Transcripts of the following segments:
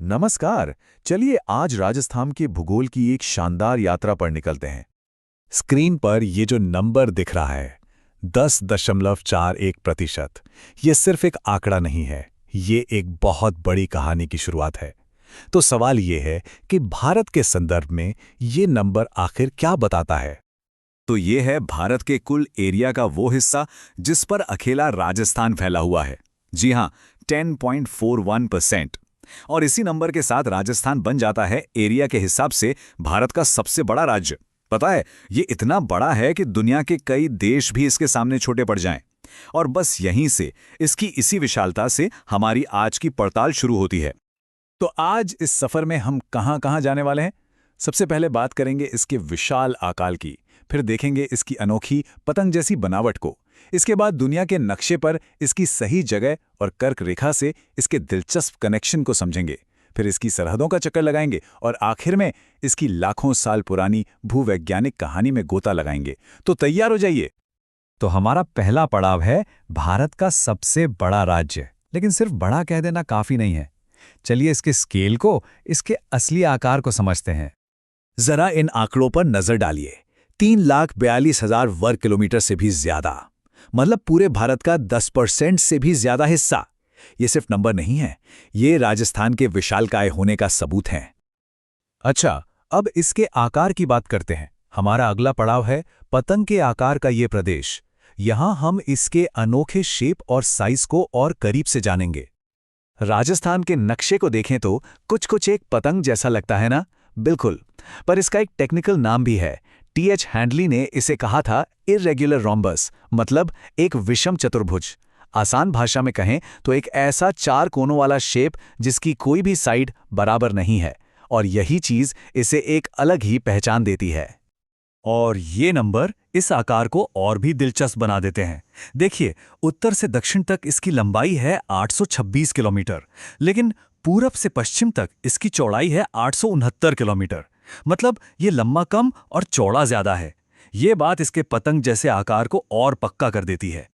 नमस्कार। चलिए आज राजस्थान के भूगोल की एक शानदार यात्रा पर निकलते हैं। स्क्रीन पर ये जो नंबर दिख रहा है 10.41%, ये सिर्फ एक आंकड़ा नहीं है, ये एक बहुत बड़ी कहानी की शुरुआत है। तो सवाल ये है कि भारत के संदर्भ में ये नंबर आखिर क्या बताता है। तो ये है भारत के कुल एरिया का वो हिस्सा जिस पर अकेला राजस्थान फैला हुआ है। जी हाँ, 10.41%। और इसी नंबर के साथ राजस्थान बन जाता है एरिया के हिसाब से भारत का सबसे बड़ा राज्य। पता है, ये इतना बड़ा है कि दुनिया के कई देश भी इसके सामने छोटे पड़ जाएं। और बस यहीं से, इसकी इसी विशालता से हमारी आज की पड़ताल शुरू होती है। तो आज इस सफर में हम कहां कहां जाने वाले हैं। सबसे पहले बात करेंगे इसके विशाल आकार की, फिर देखेंगे इसकी अनोखी पतंग जैसी बनावट को। इसके बाद दुनिया के नक्शे पर इसकी सही जगह और कर्क रेखा से इसके दिलचस्प कनेक्शन को समझेंगे। फिर इसकी सरहदों का चक्कर लगाएंगे और आखिर में इसकी लाखों साल पुरानी भूवैज्ञानिक कहानी में गोता लगाएंगे। तो तैयार हो जाइए। तो हमारा पहला पड़ाव है भारत का सबसे बड़ा राज्य। लेकिन सिर्फ बड़ा कह देना काफी नहीं है। चलिए इसके स्केल को, इसके असली आकार को समझते हैं। जरा इन आंकड़ों पर नजर डालिए। 3,42,000 वर्ग किलोमीटर से भी ज्यादा, मतलब पूरे भारत का 10% से भी ज्यादा हिस्सा। ये सिर्फ नंबर नहीं है, ये राजस्थान के विशालकाय होने का सबूत है। अच्छा, अब इसके आकार की बात करते हैं। हमारा अगला पड़ाव है पतंग के आकार का ये प्रदेश। यहां हम इसके अनोखे शेप और साइज को और करीब से जानेंगे। राजस्थान के नक्शे को देखें तो कुछ कुछ एक पतंग जैसा लगता है ना? बिल्कुल, पर इसका एक टेक्निकल नाम भी है। टी.एच. हैंडली ने इसे कहा था इर्रेगुलर रोम्बस, मतलब एक विषम चतुर्भुज। आसान भाषा में कहें तो एक ऐसा चार कोनों वाला शेप जिसकी कोई भी साइड बराबर नहीं है, और यही चीज इसे एक अलग ही पहचान देती है। और ये नंबर इस आकार को और भी दिलचस्प बना देते हैं। देखिए, उत्तर से दक्षिण तक इसकी लंबाई है 826 किलोमीटर, लेकिन पूरब से पश्चिम तक इसकी चौड़ाई है 869 किलोमीटर। मतलब ये लंबा कम और चौड़ा ज्यादा है। ये बात इसके पतंग जैसे आकार को और पक्का कर देती है।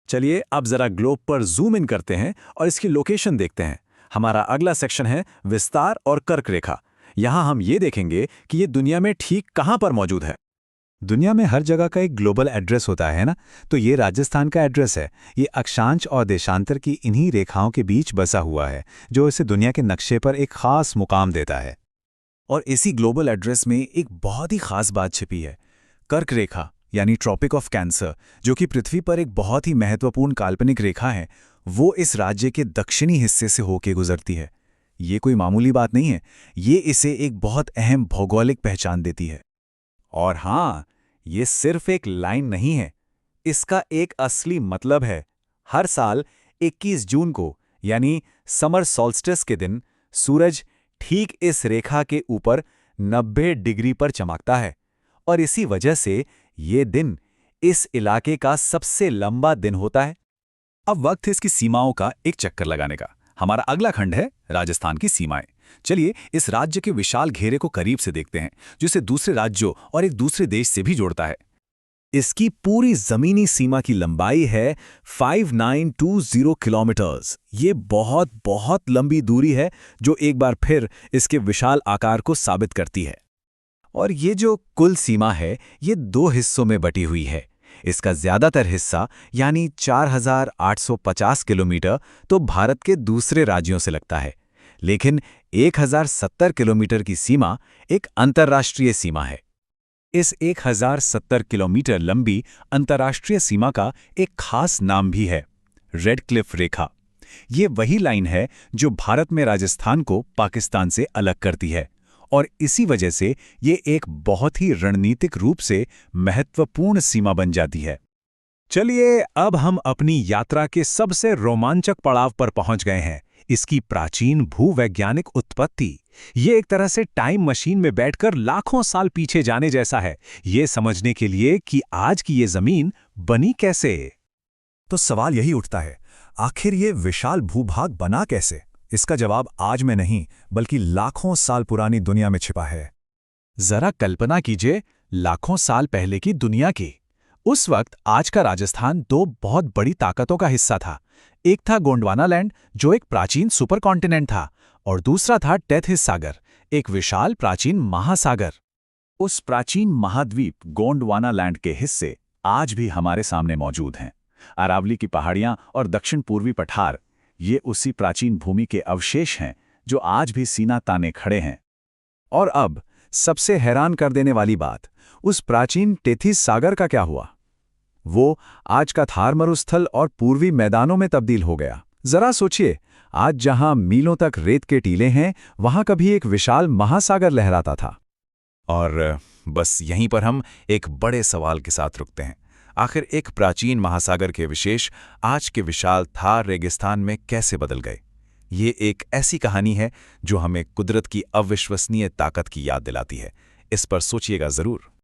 चलिए अब जरा ग्लोब पर जूम इन करते हैं और इसकी लोकेशन देखते हैं। हमारा अगला सेक्शन है विस्तार और कर्क रेखा। यहां हम ये देखेंगे कि ये दुनिया में ठीक कहां पर मौजूद है। दुनिया में हर जगह का एक ग्लोबल एड्रेस होता है ना, तो ये राजस्थान का एड्रेस है। ये अक्षांश और देशांतर की इन्हीं रेखाओं के बीच बसा हुआ है, जो इसे दुनिया के नक्शे पर एक खास मुकाम देता है। और इसी ग्लोबल एड्रेस में एक बहुत ही खास बात छिपी है। कर्क रेखा यानी ट्रॉपिक ऑफ कैंसर, जो कि पृथ्वी पर एक बहुत ही महत्वपूर्ण काल्पनिक रेखा है, वो इस राज्य के दक्षिणी हिस्से से होकर गुजरती है। ये कोई मामूली बात नहीं है, ये इसे एक बहुत अहम भौगोलिक पहचान देती है। और हाँ, ये सिर्फ एक लाइन नहीं है, इसका एक असली मतलब है। हर साल 21 जून को यानी समर सॉल्स्टिस के दिन सूरज ठीक इस रेखा के ऊपर 90 डिग्री पर चमकता है, और इसी वजह से ये दिन इस इलाके का सबसे लंबा दिन होता है। अब वक्त है इसकी सीमाओं का एक चक्कर लगाने का। हमारा अगला खंड है राजस्थान की सीमाएं। चलिए इस राज्य के विशाल घेरे को करीब से देखते हैं, जो इसे दूसरे राज्यों और एक दूसरे देश से भी जोड़ता है। इसकी पूरी जमीनी सीमा की लंबाई है 5920 किलोमीटर्स। ये बहुत बहुत लंबी दूरी है, जो एक बार फिर इसके विशाल आकार को साबित करती है। और ये जो कुल सीमा है, ये दो हिस्सों में बटी हुई है। इसका ज्यादातर हिस्सा यानी 4850 किलोमीटर तो भारत के दूसरे राज्यों से लगता है, लेकिन 1070 किलोमीटर की सीमा एक अंतर्राष्ट्रीय सीमा है। इस 1070 किलोमीटर लंबी अंतर्राष्ट्रीय सीमा का एक खास नाम भी है, रेड क्लिफ रेखा। ये वही लाइन है जो भारत में राजस्थान को पाकिस्तान से अलग करती है, और इसी वजह से ये एक बहुत ही रणनीतिक रूप से महत्वपूर्ण सीमा बन जाती है। चलिए अब हम अपनी यात्रा के सबसे रोमांचक पड़ाव पर पहुंच गए हैं, इसकी प्राचीन भूवैज्ञानिक उत्पत्ति। ये एक तरह से टाइम मशीन में बैठकर लाखों साल पीछे जाने जैसा है, ये समझने के लिए कि आज की ये जमीन बनी कैसे। तो सवाल यही उठता है, आखिर ये विशाल भूभाग बना कैसे? इसका जवाब आज में नहीं, बल्कि लाखों साल पुरानी दुनिया में छिपा है। जरा कल्पना कीजिए लाखों साल पहले की दुनिया की। उस वक्त आज का राजस्थान दो बहुत बड़ी ताकतों का हिस्सा था। एक था गोंडवाना लैंड, जो एक प्राचीन सुपर कॉन्टिनेंट था, और दूसरा था टेथिस सागर, एक विशाल प्राचीन महासागर। उस प्राचीन महाद्वीप गोंडवाना लैंड के हिस्से आज भी हमारे सामने मौजूद हैं। अरावली की पहाड़ियां और दक्षिण पूर्वी पठार, ये उसी प्राचीन भूमि के अवशेष हैं जो आज भी सीना ताने खड़े हैं। और अब सबसे हैरान कर देने वाली बात, उस प्राचीन टेथिस सागर का क्या हुआ? वो आज का थार मरुस्थल और पूर्वी मैदानों में तब्दील हो गया। जरा सोचिए, आज जहां मीलों तक रेत के टीले हैं, वहां कभी एक विशाल महासागर लहराता था। और बस यहीं पर हम एक बड़े सवाल के साथ रुकते हैं। आखिर एक प्राचीन महासागर के विशेष आज के विशाल थार रेगिस्तान में कैसे बदल गए? ये एक ऐसी कहानी है जो हमें कुदरत की अविश्वसनीय ताकत की याद दिलाती है। इस पर सोचिएगा जरूर।